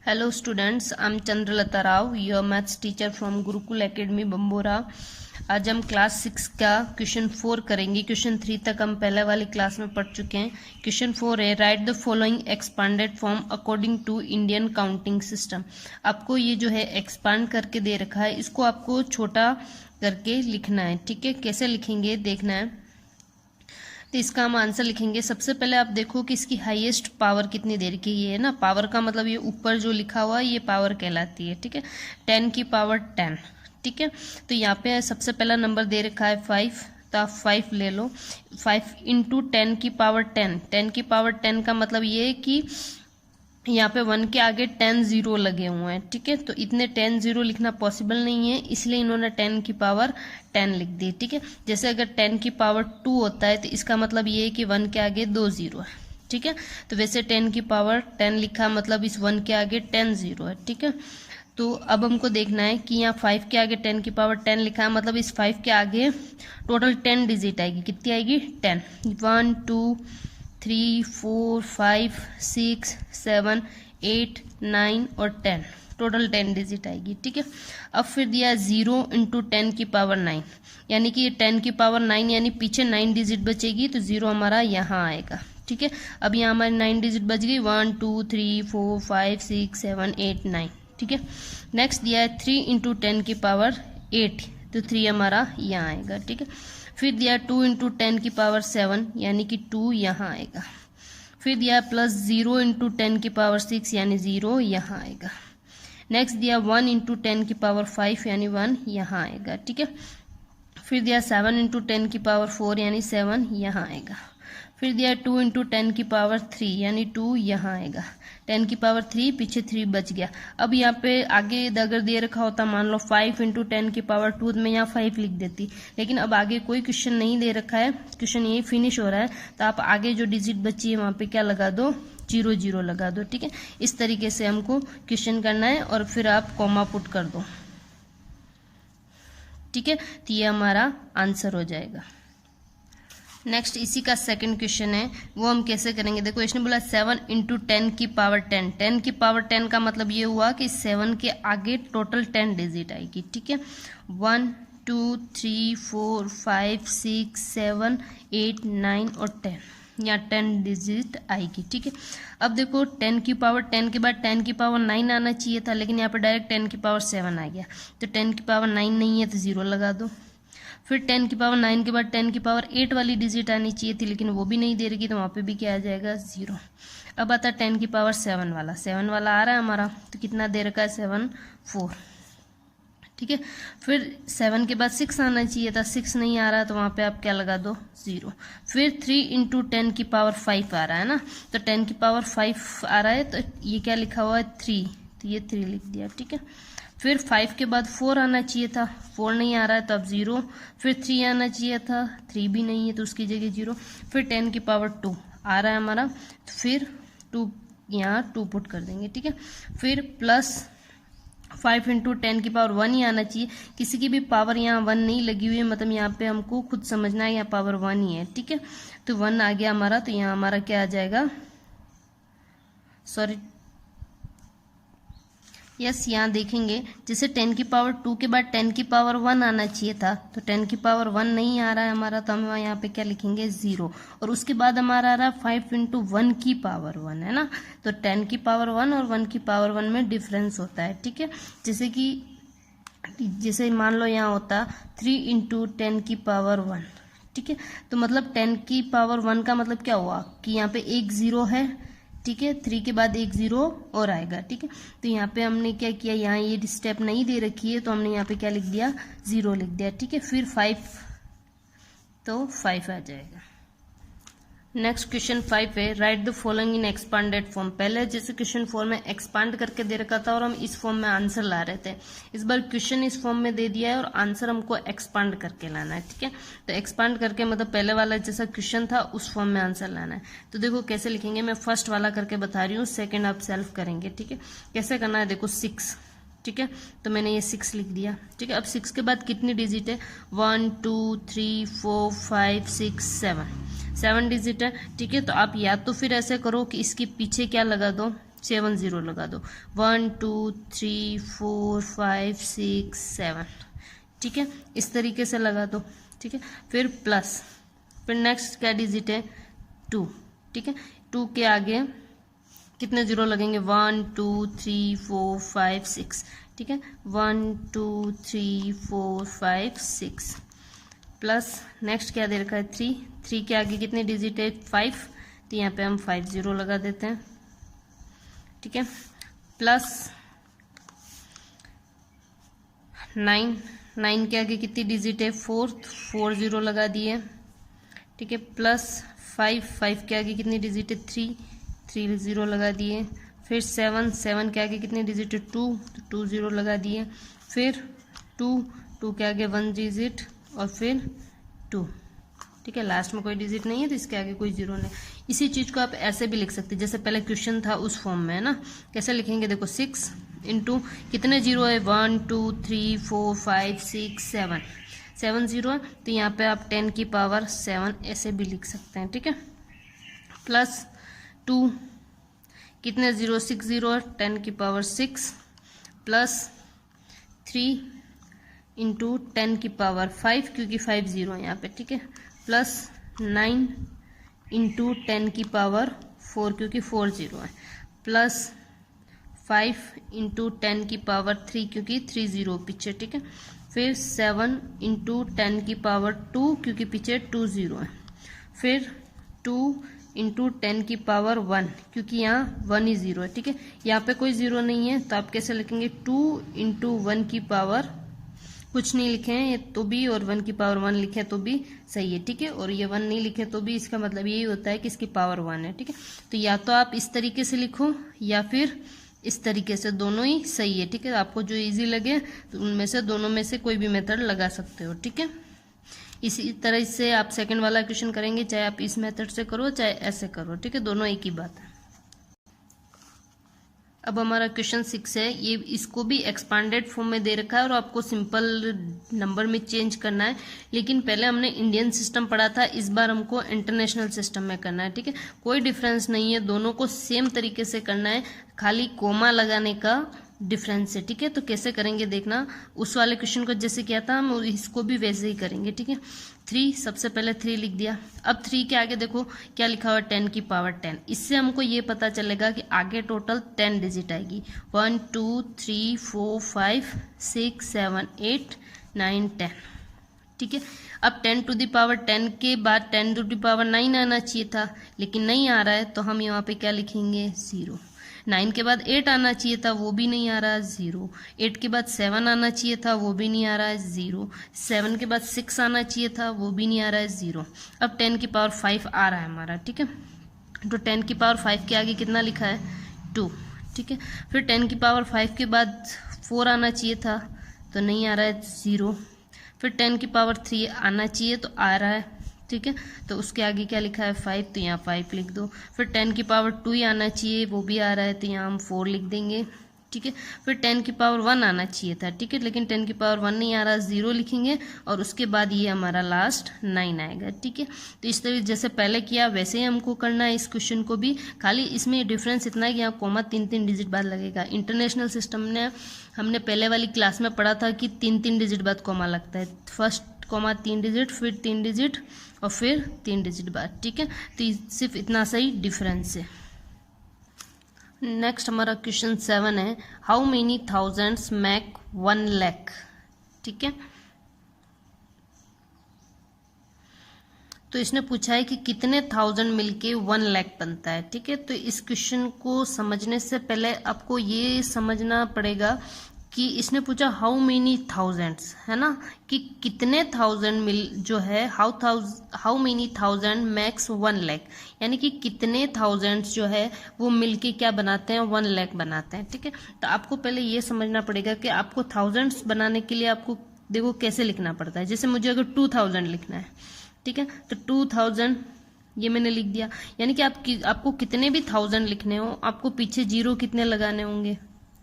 Hello students, I'm Chandralata Rao, your maths teacher from Gurukul academy Bambora. आज हम class 6 का question 4 करेंगे। क्वेश्चन 3 तक हम पहले वाली क्लास में पढ़ चुके हैं। क्वेश्चन 4 है, write the following expanded form according to Indian counting system. आपको ये जो है एक्सपांड करके दे रखा है, इसको आपको छोटा करके लिखना है। ठीक है, कैसे लिखेंगे देखना है। तो इसका हम आंसर लिखेंगे। सबसे पहले आप देखो कि इसकी हाईएस्ट पावर कितनी देर की ये है ना। पावर का मतलब ये ऊपर जो लिखा हुआ है ये पावर कहलाती है। ठीक है, 10 की पावर 10। ठीक है, तो यहाँ पे सबसे पहला नंबर दे रखा है 5, तो आप 5 ले लो। 5 इंटू 10 की पावर 10। 10 की पावर 10 का मतलब ये है कि यहाँ पे 1 के आगे 10 जीरो लगे हुए हैं। ठीक है, तो इतने 10 जीरो लिखना पॉसिबल नहीं है, इसलिए इन्होंने 10 की पावर 10 लिख दी। ठीक है, जैसे अगर 10 की पावर 2 होता है तो इसका मतलब ये है कि 1 के आगे 2 जीरो है। ठीक है, तो वैसे 10 की पावर 10 लिखा मतलब इस 1 के आगे 10 जीरो है। ठीक है, तो अब हमको देखना है कि यहाँ 5 के आगे 10 की पावर 10 लिखा है, मतलब इस 5 के आगे टोटल 10 डिजिट आएगी। कितनी आएगी? 10। 1 2 3 4 5 6 7 8 9 और 10, टोटल 10 डिजिट आएगी। ठीक है, अब फिर दिया 0 इंटू 10 की पावर 9, यानी कि ये 10 की पावर 9 यानी पीछे 9 डिजिट बचेगी, तो 0 हमारा यहाँ आएगा। ठीक है, अब यहाँ हमारी 9 डिजिट बच गई, 1 2 3 4 5 6 7 8 9। ठीक है, नेक्स्ट दिया है 3 इंटू 10 की पावर 8, तो 3 हमारा यहाँ आएगा। ठीक है, फिर दिया 2 इंटू 10 की पावर 7, यानी कि 2 यहाँ आएगा। फिर दिया प्लस 0 इंटू 10 की पावर 6, यानी 0 यहाँ आएगा। नेक्स्ट दिया 1 इंटू 10 की पावर 5, यानी 1 यहाँ आएगा। ठीक है, फिर दिया 7 इंटू 10 की पावर 4, यानी 7 यहाँ आएगा। फिर दिया 2 इंटू 10 की पावर 3, यानी 2 यहाँ आएगा। 10 की पावर 3, पीछे 3 बच गया। अब यहाँ पे आगे अगर दे रखा होता मान लो 5 इंटू 10 की पावर 2, तो मैं यहाँ 5 लिख देती, लेकिन अब आगे कोई क्वेश्चन नहीं दे रखा है, क्वेश्चन यही फिनिश हो रहा है, तो आप आगे जो डिजिट बची है वहाँ पे क्या लगा दो? 0 0 लगा दो। ठीक है, इस तरीके से हमको क्वेश्चन करना है और फिर आप कॉमा पुट कर दो। ठीक है, तो ये हमारा आंसर हो जाएगा। नेक्स्ट इसी का सेकंड क्वेश्चन है, वो हम कैसे करेंगे। देखो इसने बोला 7 इंटू 10 की पावर 10। 10 की पावर 10 का मतलब ये हुआ कि 7 के आगे टोटल 10 डिजिट आएगी। ठीक है, 1 2 3 4 5 6 7 8 9 और 10, यहाँ 10 डिजिट आएगी। ठीक है, अब देखो 10 की पावर 10 के बाद 10 की पावर 9 आना चाहिए था, लेकिन यहाँ पे डायरेक्ट 10 की पावर 7 आ गया, तो 10 की पावर 9 नहीं है तो 0 लगा दो। फिर 10 की पावर 9 के बाद 10 की पावर 8 वाली डिजिट आनी चाहिए थी, लेकिन वो भी नहीं दे रही, तो वहाँ पे भी क्या आ जाएगा? 0। अब आता है 10 की पावर 7 वाला। 7 वाला आ रहा है हमारा, तो कितना दे रखा है? 7 4। ठीक है, फिर 7 के बाद 6 आना चाहिए था, 6 नहीं आ रहा, तो वहाँ पे आप क्या लगा दो? 0। फिर 3 इंटू 10 की पावर 5 आ रहा है ना, तो 10 की पावर 5 आ रहा है, तो ये क्या लिखा हुआ है? 3, तो ये 3 लिख दिया। ठीक है, फिर 5 के बाद 4 आना चाहिए था, 4 नहीं आ रहा है, तो अब 0। फिर 3 आना चाहिए था, 3 भी नहीं है, तो उसकी जगह 0। फिर 10 की पावर 2 आ रहा है हमारा, तो फिर 2 यहाँ 2 पुट कर देंगे। ठीक है, फिर प्लस 5 इंटू 10 की पावर 1 ही आना चाहिए, किसी की भी पावर यहाँ 1 नहीं लगी हुई है, मतलब यहाँ पे हमको खुद समझना है यहाँ पावर 1 ही है। ठीक है, तो 1 आ गया हमारा, तो यहाँ हमारा क्या आ जाएगा? सॉरी, यस, यहाँ देखेंगे जैसे 10 की पावर 2 के बाद 10 की पावर 1 आना चाहिए था, तो 10 की पावर 1 नहीं आ रहा है हमारा, तो हम यहाँ पे क्या लिखेंगे? 0। और उसके बाद हमारा आ रहा है 5 इंटू 1 की पावर 1, है ना, तो 10 की पावर 1 और 1 की पावर 1 में डिफरेंस होता है। ठीक है, जैसे मान लो यहाँ होता 3 इंटू 10 की पावर 1। ठीक है, तो मतलब 10 की पावर 1 का मतलब क्या हुआ कि यहाँ पे एक 0 है। ठीक है, 3 के बाद एक 0 और आएगा। ठीक है, तो यहाँ पे हमने क्या किया, यहाँ ये स्टेप नहीं दे रखी है, तो हमने यहाँ पे क्या लिख दिया? 0 लिख दिया। ठीक है, फिर 5, तो 5 आ जाएगा। नेक्स्ट क्वेश्चन 5 है, write the following in expanded form. पहले जैसे क्वेश्चन 4 में एक्सपांड करके दे रखा था और हम इस फॉर्म में आंसर ला रहे थे, इस बार क्वेश्चन इस फॉर्म में दे दिया है और आंसर हमको एक्सपांड करके लाना है। ठीक है, तो एक्सपांड करके मतलब पहले वाला जैसा क्वेश्चन था उस फॉर्म में आंसर लाना है। तो देखो कैसे लिखेंगे, मैं फर्स्ट वाला करके बता रही हूँ, सेकेंड आप सेल्फ करेंगे। ठीक है, कैसे करना है देखो, 6। ठीक है, तो मैंने ये 6 लिख दिया। ठीक है, अब 6 के बाद कितनी डिजिट है? 1 2 3 4 5 6 7 डिजिट है। ठीक है, तो आप या तो फिर ऐसे करो कि इसके पीछे क्या लगा दो? 7 0 लगा दो। 1 2 3 4 5 6 7, ठीक है, इस तरीके से लगा दो, ठीक है। फिर प्लस, फिर नेक्स्ट क्या डिजिट है 2, ठीक है। 2 के आगे कितने जीरो लगेंगे 1 2 3 4 5 6, ठीक है। 1 2 3 4 5 6 प्लस नेक्स्ट क्या दे रखा है 3, 3 के आगे कितने डिजिट है 5, तो यहाँ पे हम 5 0 लगा देते हैं, ठीक है। प्लस 9, 9 के आगे कितनी डिजिट है 4, 4 0 लगा दिए, ठीक है। प्लस 5, 5 के आगे कितनी डिजिट है 3, 3 0 लगा दिए। फिर 7, 7 के आगे कितने डिजिट है 2, तो 2 0 लगा दिए। फिर 2, 2 के आगे 1 डिजिट और फिर 2, ठीक है। लास्ट में कोई डिजिट नहीं है तो इसके आगे कोई जीरो नहीं। इसी चीज को आप ऐसे भी लिख सकते हैं जैसे पहले क्वेश्चन था उस फॉर्म में, है ना। कैसे लिखेंगे देखो 6 इंटू कितने जीरो है 1 2 3 4 5 6 7, 7 0 है तो यहाँ पे आप 10 की पावर 7 ऐसे भी लिख सकते हैं, ठीक है। प्लस 2 कितने जीरो 6 0 है 10 की पावर 6 प्लस 3 इंटू 10 की पावर 5 क्योंकि 5 0 है यहाँ पे, ठीक है। प्लस 9 इंटू 10 की पावर 4 क्योंकि 4 0 है। प्लस 5 इंटू 10 की पावर 3 क्योंकि 3 0 पीछे, ठीक है। फिर 7 इंटू 10 की पावर 2 क्योंकि पीछे 2 0 है। फिर 2 इंटू 10 की पावर 1 क्योंकि यहाँ 1 ही 0 है, ठीक है। यहाँ पे कोई 0 नहीं है तो आप कैसे लिखेंगे 2 इंटू 1 की पावर कुछ नहीं लिखे हैं ये तो भी, और 1 की पावर 1 लिखे तो भी सही है, ठीक है। और ये 1 नहीं लिखे तो भी इसका मतलब यही होता है कि इसकी पावर 1 है, ठीक है। तो या तो आप इस तरीके से लिखो या फिर इस तरीके से, दोनों ही सही है, ठीक है। आपको जो इजी लगे तो उनमें से दोनों में से कोई भी मेथड लगा सकते हो, ठीक है। इसी तरह से आप सेकंड वाला क्वेश्चन करेंगे, चाहे आप इस मेथड से करो चाहे ऐसे करो, ठीक है, दोनों एक ही बात है। अब हमारा क्वेश्चन 6 है, ये इसको भी एक्सपांडेड फॉर्म में दे रखा है और आपको सिंपल नंबर में चेंज करना है। लेकिन पहले हमने इंडियन सिस्टम पढ़ा था, इस बार हमको इंटरनेशनल सिस्टम में करना है, ठीक है। कोई डिफरेंस नहीं है, दोनों को सेम तरीके से करना है, खाली कोमा लगाने का डिफरेंस है, ठीक है। तो कैसे करेंगे देखना, उस वाले क्वेश्चन को जैसे किया था हम इसको भी वैसे ही करेंगे, ठीक है। 3 सबसे पहले 3 लिख दिया। अब 3 के आगे देखो क्या लिखा हुआ है 10 की पावर 10, इससे हमको ये पता चलेगा कि आगे टोटल 10 डिजिट आएगी 1 2 3 4 5 6 7 8 9 10, ठीक है। अब 10 टू द पावर 10 के बाद 10 टू द पावर 9 आना चाहिए था, लेकिन नहीं आ रहा है तो हम यहाँ पे क्या लिखेंगे 0। 9 के बाद 8 आना चाहिए था, वो भी नहीं आ रहा है 0। 8 के बाद 7 आना चाहिए था, वो भी नहीं आ रहा है 0। 7 के बाद 6 आना चाहिए था, वो भी नहीं आ रहा है 0। अब 10 की पावर 5 आ रहा है हमारा, ठीक है। तो 10 की पावर 5 के आगे कितना लिखा है 2, ठीक है। फिर 10 की पावर 5 के बाद 4 आना चाहिए था तो नहीं आ रहा है 0। फिर 10 की पावर 3 आना चाहिए तो आ रहा है, ठीक है। तो उसके आगे क्या लिखा है 5, तो यहाँ 5 लिख दो। फिर 10 की पावर 2 ही आना चाहिए, वो भी आ रहा है तो यहाँ हम 4 लिख देंगे, ठीक है। फिर 10 की पावर 1 आना चाहिए था, ठीक है, लेकिन 10 की पावर 1 नहीं आ रहा, 0 लिखेंगे और उसके बाद ये हमारा लास्ट 9 आएगा, ठीक है। तो इस तरह जैसे पहले किया वैसे ही हमको करना है इस क्वेश्चन को भी, खाली इसमें डिफरेंस इतना है कि यहाँ कोमा 3 डिजिट बाद लगेगा। इंटरनेशनल सिस्टम ने हमने पहले वाली क्लास में पढ़ा था कि 3 डिजिट बाद कोमा लगता है, फर्स्ट कोमा 3 डिजिट, फिर 3 डिजिट और फिर 3 डिजिट बाद, ठीक है। तो सिर्फ इतना सही डिफरेंस है। नेक्स्ट हमारा क्वेश्चन 7 है, how many thousands make 1 lakh, ठीक है। तो इसने पूछा है कि कितने थाउजेंड मिलके 1 लाख बनता है, ठीक है। तो इस क्वेश्चन को समझने से पहले आपको ये समझना पड़ेगा कि इसने पूछा हाउ मेनी थाउजेंड्स, है ना, कि कितने थाउजेंड मिल जो है how many thousand max 1 lakh, यानी कि कितने थाउजेंड्स जो है वो मिलके क्या बनाते हैं 1 लाख बनाते हैं, ठीक है। तो आपको पहले ये समझना पड़ेगा कि आपको थाउजेंड्स बनाने के लिए आपको देखो कैसे लिखना पड़ता है। जैसे मुझे अगर 2000 लिखना है, ठीक है, तो 2000 ये मैंने लिख दिया, यानी कि आपको कितने भी थाउजेंड लिखने हो आपको पीछे जीरो कितने लगाने होंगे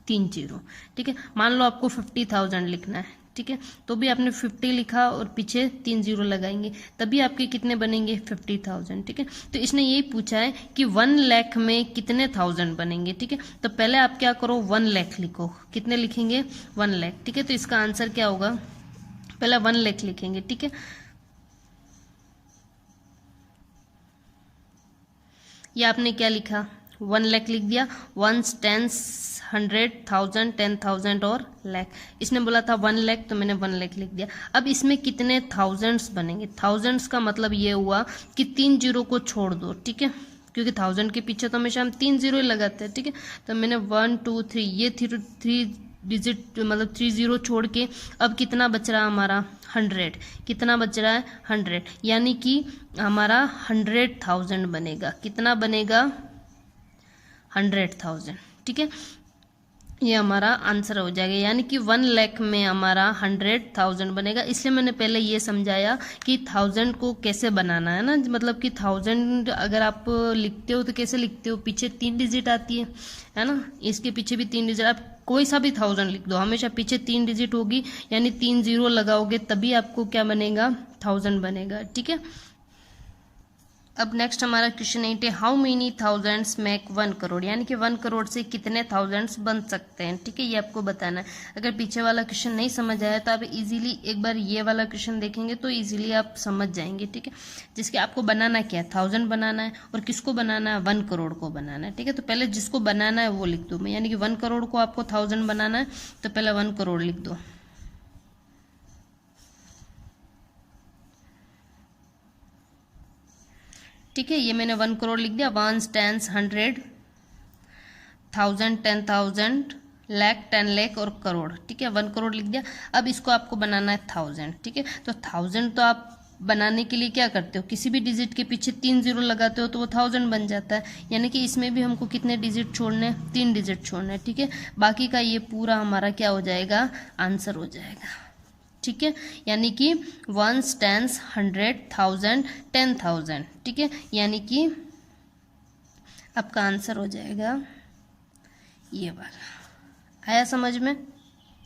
3 0, ठीक है। मान लो आपको 50,000 लिखना है, ठीक है, तो भी आपने 50 लिखा और पीछे 3 जीरो लगाएंगे, तभी आपके कितने बनेंगे 50,000। ठीक है, तो इसने यही पूछा है कि 1 लाख में कितने थाउजेंड बनेंगे। ठीक है, तो पहले आप क्या करो 1 लाख लिखो, कितने लिखेंगे 1 लाख। ठीक है, तो इसका आंसर क्या होगा, पहले 1 लाख लिखेंगे। ठीक है, ये आपने क्या लिखा 1 लाख लिख दिया, 1 10 100 1000 10,000 और लाख। इसने बोला था 1 लाख तो मैंने 1 लाख लिख दिया। अब इसमें कितने थाउजेंड्स बनेंगे, थाउजेंड्स का मतलब ये हुआ कि 3 जीरो को छोड़ दो। ठीक है, क्योंकि 1000 के पीछे तो हमेशा हम 3 जीरो ही लगाते हैं। ठीक है, तो मैंने 1 2 3 ये 3 डिजिट मतलब 3 जीरो छोड़ के अब कितना बच रहा हमारा 100, कितना बच रहा है 100, यानी कि हमारा 100,000 बनेगा। कितना बनेगा 100,000। ठीक है, ये हमारा आंसर हो जाएगा, यानी कि 1 लाख में हमारा 100,000 बनेगा। इसलिए मैंने पहले ये समझाया कि 1000 को कैसे बनाना है ना, मतलब कि 1000 अगर आप लिखते हो तो कैसे लिखते हो, पीछे 3 डिजिट आती है ना, इसके पीछे भी 3 डिजिट, आप कोई सा भी 1000 लिख दो, हमेशा पीछे 3 डिजिट होगी, यानी 3 जीरो लगाओगे तभी आपको क्या बनेगा 1000 बनेगा। ठीक है, अब नेक्स्ट हमारा क्वेश्चन 8 है, how many thousands make 1 crore, यानी कि 1 करोड़ से कितने थाउजेंड्स बन सकते हैं। ठीक है, ये आपको बताना है। अगर पीछे वाला क्वेश्चन नहीं समझ आया तो आप इजीली एक बार ये वाला क्वेश्चन देखेंगे तो इजीली आप समझ जाएंगे। ठीक है, जिसके आपको बनाना क्या है 1000 बनाना है, और किसको बनाना है 1 करोड़ को बनाना है। ठीक है, तो पहले जिसको बनाना है वो लिख दो, यानी कि 1 करोड़ को आपको 1000 बनाना है तो पहले 1 करोड़ लिख दो। ठीक है, ये मैंने 1 करोड़ लिख दिया, 1 10 100 1000 10,000 लाख 10 लाख और करोड़। ठीक है, 1 करोड़ लिख दिया। अब इसको आपको बनाना है 1000। ठीक है, तो 1000 तो आप बनाने के लिए क्या करते हो, किसी भी डिजिट के पीछे 3 जीरो लगाते हो तो वो 1000 बन जाता है, यानी कि इसमें भी हमको कितने डिजिट छोड़ने हैं 3 डिजिट छोड़ने हैं। ठीक है, बाकी का ये पूरा हमारा क्या हो जाएगा आंसर हो जाएगा। ठीक है, यानी कि 1 10 100 1000 10,000। ठीक है, यानी कि आपका आंसर हो जाएगा ये वाला। आया समझ में,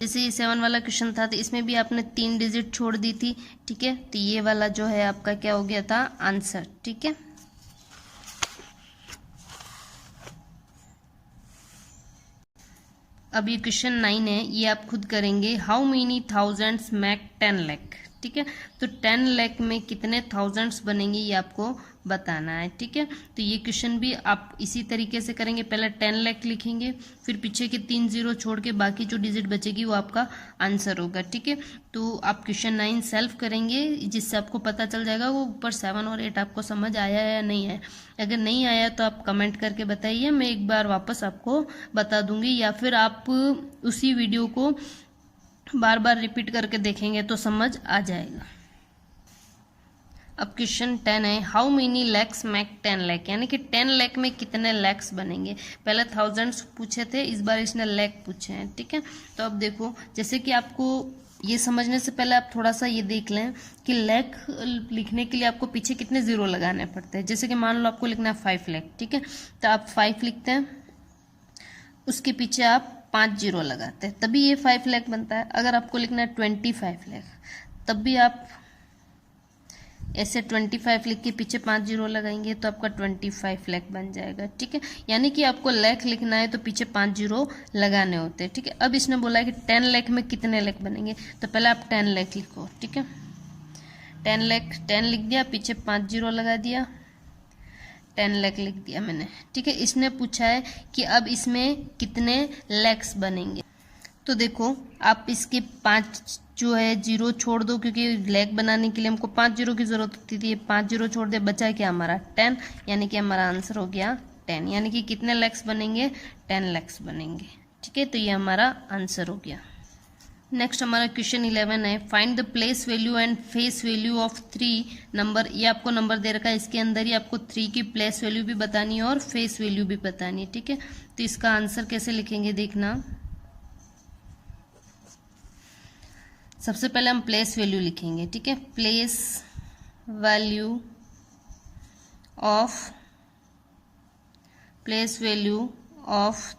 जैसे ये 7 वाला क्वेश्चन था तो इसमें भी आपने 3 डिजिट छोड़ दी थी। ठीक है, तो ये वाला जो है आपका क्या हो गया था आंसर। ठीक है, अब ये क्वेश्चन 9 है, ये आप खुद करेंगे, how many thousands make 10 lakh. ठीक है, तो 10 लाख में कितने थाउजेंड्स बनेंगे ये आपको बताना है। ठीक है, तो ये क्वेश्चन भी आप इसी तरीके से करेंगे, पहले 10 लाख लिखेंगे, फिर पीछे के 3 जीरो छोड़ के बाकी जो डिजिट बचेगी वो आपका आंसर होगा। ठीक है, तो आप क्वेश्चन 9 सेल्फ करेंगे, जिससे आपको पता चल जाएगा वो ऊपर 7 और 8 आपको समझ आया या नहीं आया। अगर नहीं आया तो आप कमेंट करके बताइए, मैं एक बार वापस आपको बता दूंगी, या फिर आप उसी वीडियो को बार बार रिपीट करके देखेंगे तो समझ आ जाएगा। अब क्वेश्चन 10 है, how many lakhs make 10 lakh, यानी कि 10 लाख में कितने लैक्स बनेंगे। पहले थाउजेंड्स पूछे थे, इस बार इसने लाख पूछे हैं। ठीक है, तो अब देखो, जैसे कि आपको ये समझने से पहले आप थोड़ा सा ये देख लें कि लाख लिखने के लिए आपको पीछे कितने जीरो लगाने पड़ते हैं। जैसे कि मान लो आपको लिखना है 5 लाख। ठीक है, तो आप 5 लिखते हैं, उसके पीछे आप 5 जीरो लगाते हैं, तभी ये 5 लाख बनता है। अगर आपको लिखना है 25 लाख, तब भी आप ऐसे 25 लिख के पीछे 5 जीरो लगाएंगे तो आपका 25 लाख बन जाएगा। ठीक है, यानी कि आपको लाख लिखना है तो पीछे 5 जीरो लगाने होते हैं। ठीक है, अब इसने बोला है कि 10 लाख में कितने लाख बनेंगे, तो पहले आप 10 लाख लिखो। ठीक है, 10 लाख 10 लिख दिया, पीछे 5 जीरो लगा दिया, 10 लाख लिख दिया मैंने। ठीक है, इसने पूछा है कि अब इसमें कितने लैक्स बनेंगे, तो देखो आप इसके 5 जो है जीरो छोड़ दो, क्योंकि लैक बनाने के लिए हमको 5 जीरो की जरूरत होती थी। 5 जीरो छोड़ दे, बचा क्या हमारा 10, यानी कि हमारा आंसर हो गया 10, यानी कि कितने लैक्स बनेंगे 10 लैक्स बनेंगे। ठीक है, तो ये हमारा आंसर हो गया। नेक्स्ट हमारा क्वेश्चन 11 है, find the place value and face value of 3 number. ये आपको नंबर दे रखा है, इसके अंदर ही आपको 3 की प्लेस वैल्यू भी बतानी है और फेस वैल्यू भी बतानी है। ठीक है, तो इसका आंसर कैसे लिखेंगे देखना। सबसे पहले हम प्लेस वैल्यू लिखेंगे। ठीक है, प्लेस वैल्यू ऑफ